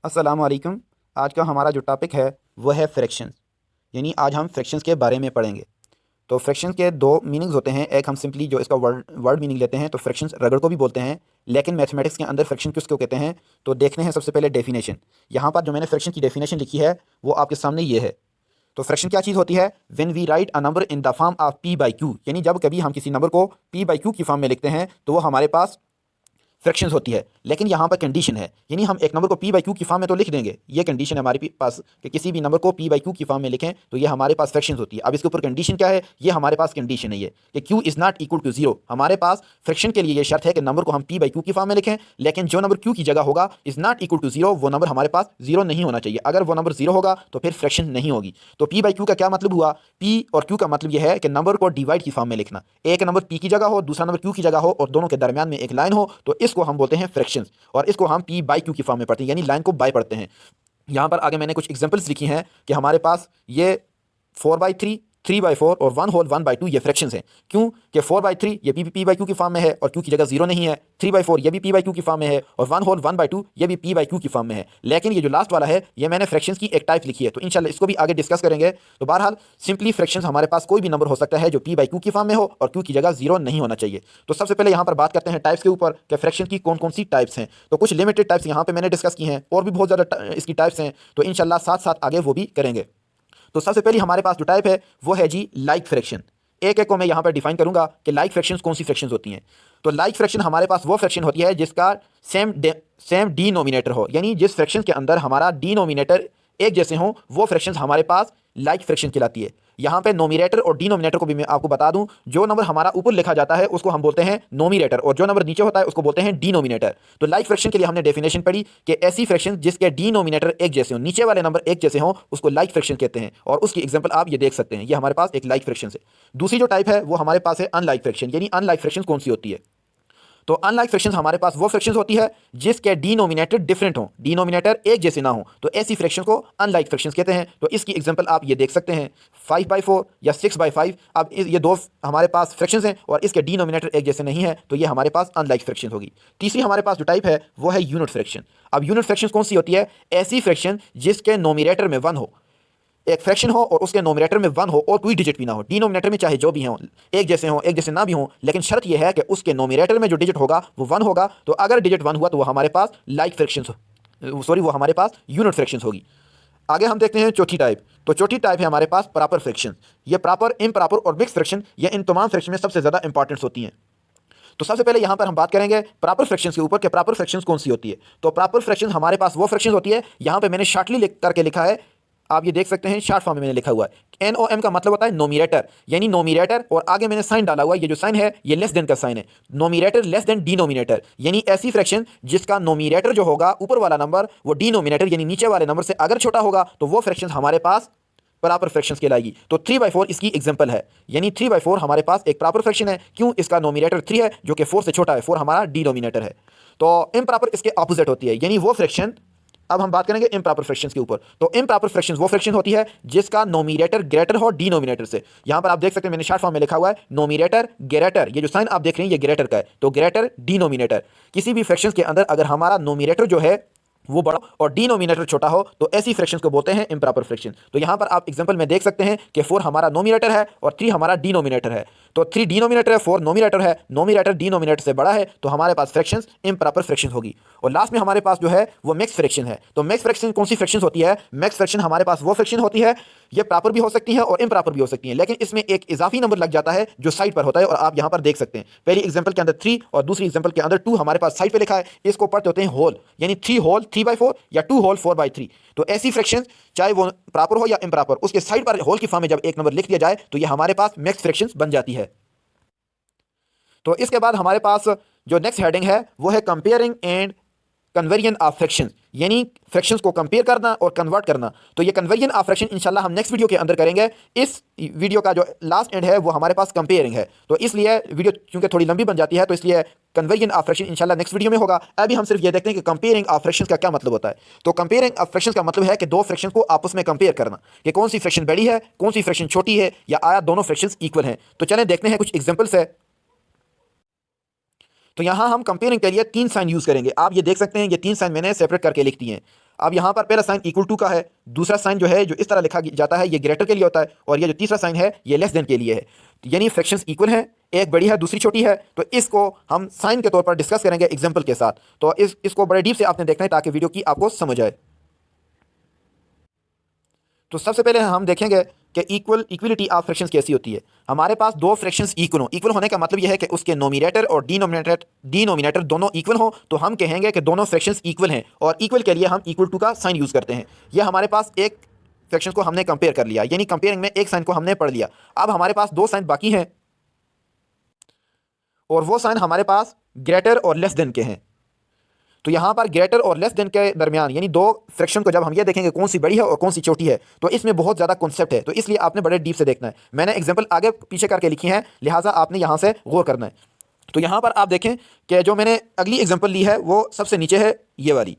अस्सलाम वालेकुम। आज का हमारा जो टॉपिक है वो है फ्रैक्शंस, यानी आज हम फ्रैक्शंस के बारे में पढ़ेंगे। तो फ्रैक्शंस के दो मीनिंग्स होते हैं। एक हम सिंपली जो इसका वर्ड वर्ड मीनिंग लेते हैं तो फ्रैक्शंस रगड़ को भी बोलते हैं, लेकिन मैथमेटिक्स के अंदर फ्रैक्शन किसको कहते हैं तो देखते हैं सबसे पहले डेफिनेशन। यहाँ पर जो मैंने फ्रैक्शन की डेफिनेशन लिखी है वो आपके सामने ये है। तो फ्रैक्शन क्या चीज़ होती है? When we write a number in the form of p by q, यानी जब कभी हम किसी नंबर को पी बाई क्यू की फॉर्म में लिखते हैं तो वो हमारे पास फ्रैक्शंस होती है। लेकिन यहाँ पर कंडीशन है, यानी हम एक नंबर को पी बाई क्यू की फॉर्म में तो लिख देंगे, ये कंडीशन है हमारे पास कि किसी भी नंबर को पी बाई क्यू की फॉर्म में लिखें तो ये हमारे पास फ्रैक्शंस होती है। अब इसके ऊपर कंडीशन क्या है? ये हमारे पास कंडीशन है ये कि q is not equal to zero. हमारे पास फ्रैक्शन के लिए ये शर्त है कि नंबर को हम पी बाई क्यू की फॉर्म में लिखें, लेकिन जो नंबर क्यू की जगह होगा is not equal to zero, वो नंबर हमारे पास जीरो नहीं होना चाहिए। अगर वो नंबर जीरो होगा तो फिर फ्रैक्शन नहीं होगी। तो पी बाई क्यू का क्या मतलब हुआ? पी और क्यू का मतलब यह है कि नंबर को डिवाइड की फॉर्म में लिखना। एक नंबर पी की जगह हो, दूसरा नंबर क्यू की जगह हो और दोनों के दरमियान में एक लाइन हो, तो इसको हम बोलते हैं फ्रैक्शन। और इसको हम पी बाई क्यू की फॉर्म में पढ़ते हैं, यानी लाइन को बाय पढ़ते हैं। यहाँ पर आगे मैंने कुछ एग्जांपल्स लिखी हैं कि हमारे पास ये 4/3, 3/4 और 1/2 ये फ्रैक्शंस हैं। क्यों कि 4/3 ये पी बाई क्यू की फॉर्म में है और क्यू की जगह जीरो नहीं है, 3/4 ये भी पी बाई क्यू की फॉर्म में है और 1/2 ये भी पी बाई क्यू की फॉर्म में है। लेकिन ये जो लास्ट वाला है ये मैंने फ्रैक्शंस की एक टाइप लिखी है, तो इंशाल्लाह इसको भी आगे डिस्कस करेंगे। तो बहरहाल सिंपली फ्रैक्शंस हमारे पास कोई भी नंबर हो सकता है जो पी बाई क्यू की फॉर्म में हो और क्यू की जगह जीरो नहीं होना चाहिए। तो सबसे पहले यहाँ पर बात करते हैं टाइप्स के ऊपर कि फ्रैक्शन की कौन कौन सी टाइप्स हैं। तो कुछ लिमिटेड टाइप्स यहाँ पे मैंने डिस्कस की हैं और भी बहुत ज़्यादा इसकी टाइप्स हैं, तो इंशाल्लाह साथ साथ आगे वो भी करेंगे। तो सबसे पहले हमारे पास जो टाइप है वो है जी लाइक फ्रैक्शन। एक एक को मैं यहाँ पर डिफाइन करूंगा कि लाइक फ्रैक्शंस कौन सी फ्रैक्शंस होती हैं। तो लाइक फ्रैक्शन हमारे पास वो फ्रैक्शन होती है जिसका सेम डिनोमिनेटर हो, यानी जिस फ्रैक्शन के अंदर हमारा डिनोमिनेटर एक जैसे हों वो फ्रैक्शंस हमारे पास लाइक फ्रैक्शन कहलाती है। यहाँ पे नोमिनेटर और डिनोमिनेटर को भी मैं आपको बता दूं, जो नंबर हमारा ऊपर लिखा जाता है उसको हम बोलते हैं नोमिनेटर और जो नंबर नीचे होता है उसको बोलते हैं डिनोमिनेटर। तो लाइक फ्रैक्शन के लिए हमने डेफिनेशन पढ़ी कि ऐसी फ्रैक्शन जिसके डिनोमिनेटर एक जैसे हो, नीचे वाले नंबर एक जैसे हों, उसको लाइक फ्रैक्शन कहते हैं। और उसकी एग्जांपल आप ये देख सकते हैं, ये हमारे पास एक लाइक फ्रैक्शन है। दूसरी जो टाइप है वो हमारे पास है अनलाइक फ्रैक्शन, यानी अनलाइक फ्रैक्शन कौन सी होती है? तो अनलाइक फ्रैक्शंस हमारे पास वो फ्रैक्शंस होती है जिसके डिनोमिनेटर डिफरेंट हो, डिनोमिनेटर एक जैसे ना हो, तो ऐसी फ्रैक्शन को अनलाइक फ्रैक्शंस कहते हैं। तो इसकी एग्जांपल आप ये देख सकते हैं 5/4 या 6/5। अब ये दो हमारे पास फ्रैक्शंस हैं और इसके डिनोमिनेटर एक जैसे नहीं है, तो ये हमारे पास अनलाइक फ्रैक्शन होगी। तीसरी हमारे पास जो टाइप है वो है यूनिट फ्रैक्शन। अब यूनिट फ्रैक्शन कौन सी होती है? ऐसी फ्रैक्शन जिसके नोमिनेटर में 1 हो, एक फ्रैक्शन हो और उसके नोमिनेटर में 1 हो और कोई डिजिट भी ना हो। डिनोमिनेटर में चाहे जो भी हो, एक जैसे हो एक जैसे ना भी हो, लेकिन शर्त यह है कि उसके नोमिनेटर में जो डिजिट होगा वो 1 होगा। तो अगर डिजिट 1 हुआ तो वो हमारे पास लाइक फ्रैक्शन वो हमारे पास यूनिट फ्रैक्शन होगी। आगे हम देखते हैं चौथी टाइप। तो चौथी टाइप है हमारे पास प्रॉपर फ्रैक्शन। ये प्रॉपर, इम्प्रॉपर और मिक्स फ्रैक्शन, ये इन तमाम फ्रैक्शन में सबसे ज़्यादा इंपॉर्टेंस होती हैं। तो सबसे पहले यहाँ पर हम बात करेंगे प्रॉपर फ्रैक्शंस के ऊपर कि प्रॉपर फ्रैक्शंस कौन सी होती है। तो प्रॉपर फ्रैक्शन हमारे पास वो फ्रैक्शन होती है, यहाँ पे मैंने शॉर्टली लिख करके लिखा है, आप ये देख सकते हैं शॉर्ट फॉर्म में मैंने लिखा हुआ है। NOM का मतलब होता है नोमिनेटर, यानी नोमिनेटर और आगे मैंने साइन डाला हुआ है, ये जो साइन है ये लेस देन का साइन है। नोमिनेटर लेस देन डिनोमिनेटर, यानी ऐसी फ्रैक्शन जिसका नोमिनेटर जो होगा ऊपर वाला नंबर वो डिनोमिनेटर यानी नीचे वाले नंबर से अगर छोटा होगा तो वो फ्रैक्शन हमारे पास प्रॉपर फ्रैक्शंस कहलाएगी। तो 3/4 इसकी एग्जांपल है, यानी 3/4 हमारे पास एक प्रॉपर फ्रैक्शन है। क्यों? इसका नोमिनेटर 3 है जो कि 4 से छोटा है, 4 हमारा डिनोमिनेटर है। तो इम्प्रॉपर इसके ऑपोजिट होती है, यानी वो फ्रैक्शन। अब हम बात करेंगे इम्प्रॉपर फ्रैक्शंस के ऊपर। तो इम्प्रॉपर फ्रैक्शन वो फ्रैक्शन होती है जिसका नोमिनेटर ग्रेटर हो डिनोमिनेटर से। यहां पर आप देख सकते हैं मैंने शॉर्ट फॉर्म में लिखा हुआ है नोमिनेटर ग्रेटर, ये जो साइन आप देख रहे हैं ये ग्रेटर का है, तो ग्रेटर डिनोमिनेटर। किसी भी फ्रैक्शंस के अंदर अगर हमारा नोमिनेटर जो है वो बड़ा और डिनोमिनेटर छोटा हो तो ऐसी फ्रैक्शंस को बोलते हैं इम्प्रॉपर फ्रैक्शन। तो यहां पर आप एग्जांपल में देख सकते हैं कि 4 हमारा नोमिनेटर है और 3 हमारा डिनोमिनेटर है। तो 3 डिनोमिनेटर है, 4 नोमिनेटर है, नोमिनेटर डिनोमिनेटर से बड़ा है, तो हमारे पास फ्रैक्शंस इम्प्रॉपर फ्रैक्शन होगी। और लास्ट में हमारे पास जो है वो मिक्स फ्रैक्शन है। तो मिक्स फ्रैक्शन कौन सी फ्रैक्शन होती है? मिक्स फ्रैक्शन हमारे पास वो फ्रैक्शन होती है, ये प्रॉपर भी हो सकती है और इम्प्रॉपर भी हो सकती है, लेकिन इसमें एक इजाफी नंबर लग जाता है जो साइड पर होता है और आप यहां पर देख सकते हैं पहली एग्जांपल के अंदर 3 और दूसरी एग्जांपल के अंदर 2 हमारे पास साइड पे लिखा है। इसको पढ़ते होते हैं होल, यानी 3 होल 3/4 या 2 होल 4/3। तो ऐसी फ्रैक्शन चाहे वो प्रॉपर हो या इम्प्रॉपर, उसके साइड पर होल की फॉर्म में जब एक नंबर लिख दिया जाए तो ये हमारे पास मिक्स फ्रैक्शन बन जाती है। तो इसके बाद हमारे पास जो नेक्स्ट हेडिंग है वो है comparing and conversion of fractions, यानी फ्रैक्शंस को कंपेयर करना और कन्वर्ट करना। तो ये कन्वर्जन ऑफ फ्रैक्शन इंशाल्लाह हम नेक्स्ट वीडियो के अंदर करेंगे। इस वीडियो का जो लास्ट एंड है वो हमारे पास कंपेयरिंग है, तो इसलिए वीडियो चूंकि थोड़ी लंबी बन जाती है तो इसलिए कन्वर्जन ऑफ फ्रैक्शन इंशाल्लाह नेक्स्ट वीडियो में होगा। अभी हम सिर्फ ये देखते हैं कि कंपेयरिंग ऑफ फ्रैक्शंस का क्या मतलब होता है। तो कंपेयरिंग ऑफ फ्रैक्शंस का मतलब है कि दो फ्रैक्शन को आपस में कंपेयर करना कि कौन सी फ्रैक्शन बड़ी है, कौन सी फ्रैक्शन छोटी है, या आया दोनों फ्रैक्शंस इक्वल हैं। तो चलें देखते हैं कुछ एग्जांपल्स है। तो यहाँ हम कंपेयरिंग के लिए 3 साइन यूज़ करेंगे। आप ये देख सकते हैं, ये 3 साइन मैंने सेपरेट करके लिख दिए हैं। अब यहाँ पर पहला साइन इक्वल टू का है, दूसरा साइन जो है जो इस तरह लिखा जाता है ये ग्रेटर के लिए होता है, और ये जो तीसरा साइन है ये लेस देन के लिए है। तो यानी फ्रैक्शंस इक्वल हैं, एक बड़ी है दूसरी छोटी है, तो इसको हम साइन के तौर पर डिस्कस करेंगे एग्जाम्पल के साथ। तो इसको बड़े डीप से आपने देखना है ताकि वीडियो की आपको समझ आए। तो सबसे पहले हम देखेंगे कि इक्वलिटी ऑफ फ्रैक्शंस कैसी होती है। हमारे पास दो फ्रैक्शंस इक्वल होने का मतलब यह है कि उसके नोमिनेटर और डिनोमिनेटर दोनों इक्वल हों, तो हम कहेंगे कि दोनों फ्रैक्शंस इक्वल हैं, और इक्वल के लिए हम इक्वल टू का साइन यूज़ करते हैं। यह हमारे पास एक फ्रैक्शन को हमने कंपेयर कर लिया, यानी कंपेयरिंग में एक साइन को हमने पढ़ लिया। अब हमारे पास दो साइन बाकी हैं, और वो साइन हमारे पास ग्रेटर और लेस देन के हैं। तो यहाँ पर ग्रेटर और लेस देन के दरमियान यानी दो फ्रैक्शन को जब हम ये देखेंगे कौन सी बड़ी है और कौन सी छोटी है, तो इसमें बहुत ज़्यादा कॉन्सेप्ट है, तो इसलिए आपने बड़े डीप से देखना है। मैंने एग्जांपल आगे पीछे करके लिखी है, लिहाजा आपने यहाँ से गौर करना है। तो यहाँ पर आप देखें कि जो मैंने अगली एग्जाम्पल ली है वो सबसे नीचे है ये वाली,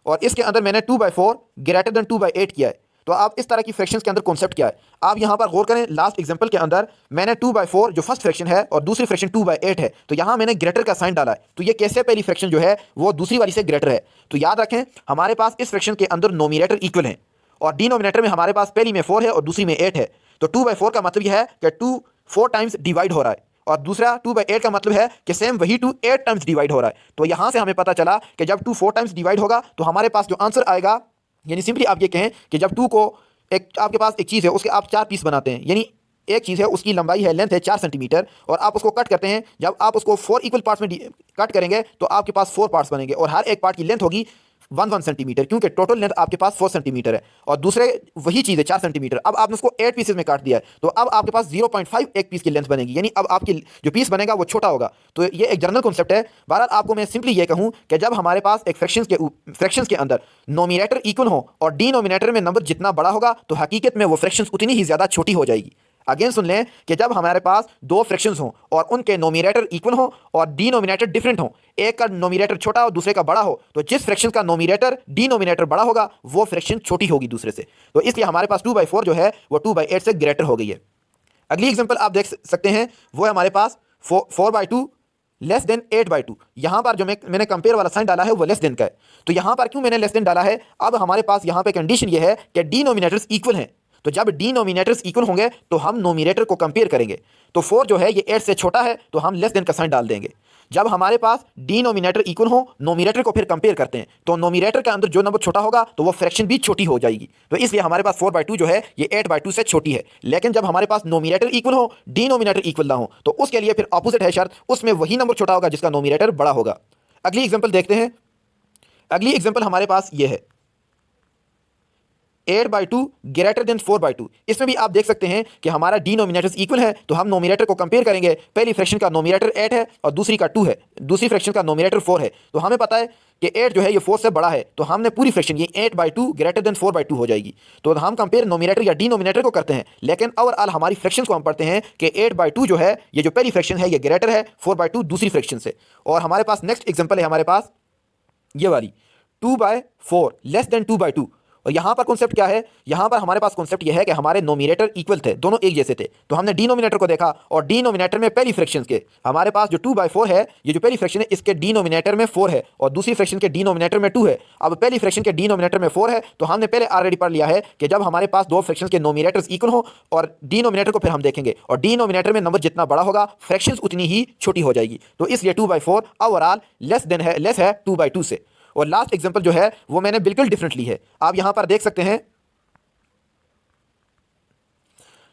और इसके अंदर मैंने 2/4 ग्रेटर देन 2/8 किया है। तो आप इस तरह की फ्रैक्शंस के अंदर कॉन्सेप्ट क्या है आप यहाँ पर गौर करें। लास्ट एग्जांपल के अंदर मैंने 2/4 जो फर्स्ट फ्रैक्शन है और दूसरी फ्रैक्शन 2/8 है, तो यहाँ मैंने ग्रेटर का साइन डाला है। तो ये कैसे पहली फ्रैक्शन जो है वो दूसरी वाली से ग्रेटर है। तो याद रखें हमारे पास इस फ्रैक्शन के अंदर नोमिनेटर इक्वल है, और डिनोमिनेटर में हमारे पास पहली में 4 है और दूसरी में 8 है। तो 2/4 का मतलब यह है कि 2 4 टाइम्स डिवाइड हो रहा है, और दूसरा 2/8 का मतलब है कि सेम वही 2 8 टाइम्स डिवाइड हो रहा है। तो यहाँ से हमें पता चला कि जब 2 4 टाइम्स डिवाइड होगा तो हमारे पास जो आंसर आएगा, यानी सिंपली आप ये कहें कि जब 2 को आपके पास एक चीज़ है उसके आप 4 पीस बनाते हैं, यानी एक चीज़ है उसकी लंबाई है लेंथ है 4 सेंटीमीटर, और आप उसको कट करते हैं। जब आप उसको 4 इक्वल पार्ट्स में कट करेंगे तो आपके पास 4 पार्ट्स बनेंगे, और हर एक पार्ट की लेंथ होगी 1 सेंटीमीटर, क्योंकि टोटल लेंथ आपके पास 4 सेंटीमीटर है, और दूसरे वही चीज़ है 4 सेंटीमीटर। अब आपने उसको 8 पीसेस में काट दिया है, तो अब आपके पास 0.5 एक पीस की लेंथ बनेगी, यानी अब आपकी जो पीस बनेगा वो छोटा होगा। तो ये एक जनरल कॉन्सेप्ट है। बहरहाल आपको मैं सिंपली ये कहूँ कि जब हमारे पास एक फ्रैक्शंस के अंदर नोमिनेटर इक्वल हो और डिनोमिनेटर में नंबर जितना बड़ा होगा, तो हकीकत में वो फ्रैक्शंस उतनी ही ज़्यादा छोटी हो जाएगी। अगेन सुन लें कि जब हमारे पास दो फ्रैक्शंस हों और उनके नोमिनेटर इक्वल हो और डिनोमिनेटर डिफरेंट हो, एक का नोमिनेटर छोटा हो दूसरे का बड़ा हो, तो जिस फ्रैक्शन का नोमिनेटर डिनोमिनेटर बड़ा होगा वो फ्रैक्शन छोटी होगी दूसरे से। तो इसलिए हमारे पास 2/4 जो है वो 2/8 से ग्रेटर हो गई है। अगली एग्जांपल आप देख सकते हैं वो है हमारे पास 4/2 लेस देन 8/2। यहाँ पर जो मैंने कंपेयर वाला साइन डाला है वो लेस देन का है। तो यहाँ पर क्यों मैंने लेस देन डाला है, अब हमारे पास यहाँ पे कंडीशन ये है कि डिनोमिनेटर्स इक्वल हैं। तो जब डिनोमिनेटर्स इक्वल होंगे तो हम नोमिनेटर को कंपेयर करेंगे। तो 4 जो है ये 8 से छोटा है, तो हम लेस देन का साइन डाल देंगे। जब हमारे पास डिनोमिनेटर इक्वल हो, नोमिनेटर को फिर कंपेयर करते हैं, तो नोमिनेटर के अंदर जो नंबर छोटा होगा तो वो फ्रैक्शन भी छोटी हो जाएगी। तो इसलिए हमारे पास 4/2 जो है ये 8/2 से छोटी है। लेकिन जब हमारे पास नोमिनेटर इक्वल हो डिनोमिनेटर इक्वल ना हो, तो उसके लिए फिर ऑपोजिट है शर्त, उसमें वही नंबर छोटा होगा जिसका नोमिनेटर बड़ा होगा। अगली एग्जाम्पल देखते हैं। अगली एग्जाम्पल हमारे पास ये है 8/2 ग्रेटर देन 4/2। इसमें भी आप देख सकते हैं कि हमारा डिनोमिनेटर्स इक्वल है, तो हम नोमिनेटर को कंपेयर करेंगे। पहली फ्रैक्शन का नोमिनेटर 8 है और दूसरी का 2 है, दूसरी फ्रैक्शन का नोमिनेटर 4 है। तो हमें पता है कि 8 जो है ये 4 से बड़ा है, तो हमने पूरी फ्रैक्शन ये 8/2 ग्रेटर देन 4/2 हो जाएगी। तो हम कंपेयर नोमिनेटर या डिनोमिनेटर को करते हैं, लेकिन ओवरऑल हमारी फ्रैक्शंस को हम पढ़ते हैं कि 8/2 जो है ये जो पहली फ्रैक्शन है ये ग्रेटर है 4/2 दूसरी फ्रैक्शन से। और हमारे पास नेक्स्ट एग्जाम्पल है हमारे पास ये वाली 2/4 लेस देन 2/2। और यहाँ पर कॉन्सेप्ट क्या है, यहाँ पर हमारे पास कॉन्सेप्ट यह है कि हमारे नोमिनेटर इक्वल थे, दोनों एक जैसे थे। तो हमने डिनोमिनेटर को देखा और डिनोमिनेटर में पहली फ्रैक्शन के हमारे पास जो 2/4 है, ये जो पहली फ्रैक्शन है इसके डिनोमिनेटर में 4 है और दूसरी फ्रैक्शन के डिनोमिनेटर में 2 है। अब पहली फ्रैक्शन के डिनोमिनेटर में 4 है, तो हमने पहले ऑलरेडी पढ़ लिया है कि जब हमारे पास दो फ्रैक्शन के नोमिनेटर्स इक्वल हो और डिनोमिनेटर को फिर हम देखेंगे, और डिनोमिनेटर में नंबर जितना बड़ा होगा फ्रैक्शन उतनी ही छोटी हो जाएगी। तो इसलिए 2/4 ओवरऑल लेस है 2/2 से। और लास्ट एग्जांपल जो है वो मैंने बिल्कुल डिफरेंट ली है। आप यहां पर देख सकते हैं,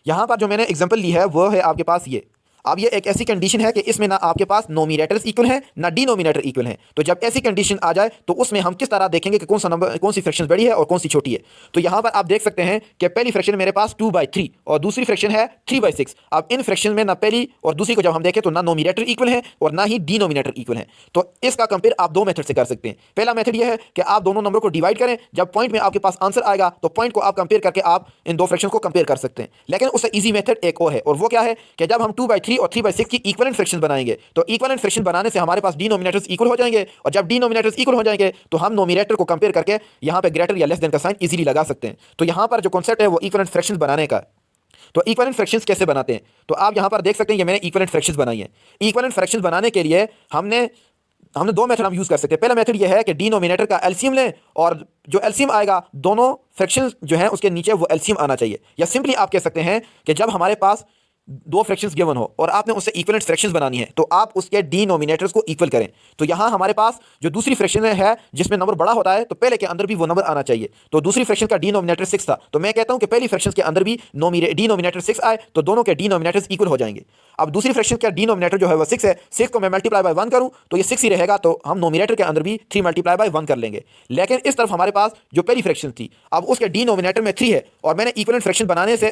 यहां पर जो मैंने एग्जांपल ली है वो है आपके पास ये। अब ये एक ऐसी कंडीशन है कि इसमें ना आपके पास नोमिनेटर्स इक्वल हैं ना डिनोमिनेटर इक्वल हैं। तो जब ऐसी कंडीशन आ जाए तो उसमें हम किस तरह देखेंगे कि कौन सी फ्रैक्शन बड़ी है और कौन सी छोटी है। तो यहाँ पर आप देख सकते हैं कि पहली फ्रैक्शन मेरे पास 2/3 और दूसरी फ्रैक्शन है 3/6। अब इन फ्रैक्शन में ना पहली और दूसरी को जब हम देखें तो ना नोमिनेटर इक्वल है और ना ही डिनोमिनेटर इक्वल है। तो इसका कंपेयर आप दो मेथड से कर सकते हैं। पहला मेथड यह है कि आप दोनों नंबर को डिवाइड करें, जब पॉइंट में आपके पास आंसर आएगा तो पॉइंट को आप कंपेयर करके आप इन दो फ्रैक्शन को कंपेयर कर सकते हैं। लेकिन उससे ईजी मेथड एक और है, और वो क्या है कि जब हम 2/3 और 3/6 की इक्विवेलेंट फ्रैक्शन बनाएंगे, तो इक्विवेलेंट फ्रैक्शन बनाने से हमारे पास डिनोमिनेटर्स इक्वल हो जाएंगे, और जब डिनोमिनेटर्स इक्वल हो जाएंगे तो हम नोमिनेटर को कंपेयर करके यहां पे ग्रेटर या लेस देन का साइन इजीली लगा सकते हैं। तो यहां पर जो कॉन्सेप्ट है वो इक्विवेलेंट फ्रैक्शंस बनाने का। तो इक्विवेलेंट फ्रैक्शंस कैसे बनाते हैं, तो आप यहां पर देख सकते हैं ये मैंने इक्विवेलेंट फ्रैक्शंस बनाई है। इक्विवेलेंट फ्रैक्शंस बनाने के लिए हमने तो हमने दो मेथड हम यूज़ कर सकते हैं। पहला मेथड ये है कि डिनोमिनेटर का एलसीएम लें और जो एलसीएम आएगा दोनों फ्रैक्शंस जो हैं उसके नीचे वो एलसीएम आना चाहिए। या सिंपली आप कह सकते हैं कि जब हमारे पास दो फ्रैक्शंस गिवन हो और आपने उससे इक्विवेलेंट फ्रैक्शंस बनानी है तो आप उसके डिनोमिनेटर्स को इक्वल करें। तो यहाँ हमारे पास जो दूसरी फ्रैक्शन है जिसमें नंबर बड़ा होता है तो पहले के अंदर भी वो नंबर आना चाहिए। तो दूसरी फ्रैक्शन का डिनोमिनेटर 6 था, तो मैं कहता हूँ कि पहली फ्रैक्शन के अंदर भी डिनोमिनेटर 6 आए तो दोनों के डिनोमिनेटर्स इक्वल हो जाएंगे। अब दूसरी फ्रैक्शन का डिनोमिनेटर जो है वो 6 है, 6 को मैं मल्टीप्लाई बाय 1 करूँ तो ये 6 ही रहेगा, तो हम नोमिनेटर के अंदर भी 3 मल्टीप्लाई बाय 1 कर लेंगे। लेकिन इस तरफ हमारे पास जो पहली फ्रैक्शन थी अब उसके डिनोमिनेटर में 3 है और मैंने इक्विवेलेंट फ्रैक्शन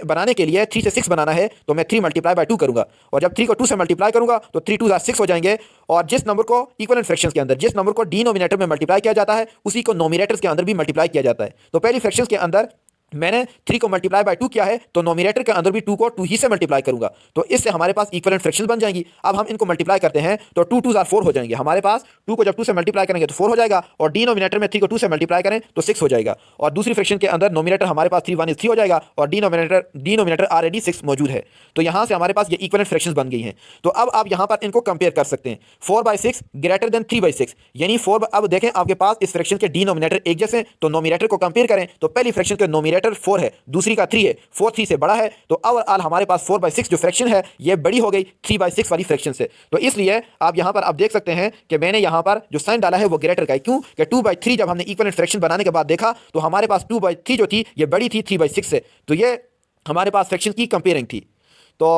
बनाने के लिए 3 से 6 बनाना है, तो मैं 3 मल्टीप्लाई बाय 2 करूंगा और जब 3 को 2 से मल्टीप्लाई करूंगा तो 3 2 6 हो जाएंगे। और जिस नंबर को इक्विवेलेंट फ्रैक्शंस के अंदर जिस नंबर को डिनोमिनेटर में मल्टीप्लाई किया जाता है उसी को नोमिनेटर्स के अंदर भी मल्टीप्लाई किया जाता है। तो पहली फ्रैक्शंस के अंदर मैंने 3 को मल्टीप्लाई बाय 2 किया है तो नोमिनेटर के अंदर भी 2 को 2 ही से मल्टीप्लाई करूंगा, तो इससे हमारे पास इक्विवेलेंट फ्रैक्शंस बन जाएंगी। अब हम इनको मल्टीप्लाई करते हैं तो 2 2 4 हो जाएंगे हमारे पास। 2 को जब 2 से मल्टीप्लाई करेंगे तो 4 हो जाएगा और डिनोमिनेटर में 3 को 2 से मल्टीप्लाई करें तो 6 हो जाएगा। और दूसरी फ्रैक्शन के अंदर नोमिनेटर हमारे पास 3 1 3 हो जाएगा और डिनोमिनेटर ऑलरेडी 6 मौजूद है। तो यहाँ से हमारे पास ये इक्विवेलेंट फ्रैक्शंस बन गई हैं। तो अब आप यहाँ पर इनको कंपेयर कर सकते हैं। 4/6 ग्रेटर देन 3/6 यानी 4। अब देखें आपके पास इस फ्रैक्शन के डिनोमिनेटर एक जैसे हैं, तो नोमिनेटर को कंपेयर करें तो पहली फ्रैक्शन के नोमिनेटर 4 है, दूसरी का 3 है, 4 3 से बड़ा है, तो ओवरऑल हमारे पास 4/6 जो फ्रैक्शन है ये बड़ी हो गई 3/6 वाली फ्रैक्शन से। तो इसलिए आप यहाँ पर आप देख सकते हैं कि मैंने यहाँ पर जो साइन डाला है वो ग्रेटर का है। क्यों कि 2/3 जब हमने इक्विवेलेंट फ्रैक्शन बनाने के बाद देखा तो हमारे पास 2/3 जो थी ये बड़ी थी 3/6 से, तो ये हमारे पास फ्रैक्शन की कंपेयरिंग थी। तो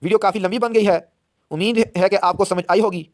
वीडियो काफ़ी लंबी बन गई है, उम्मीद है कि आपको समझ आई होगी।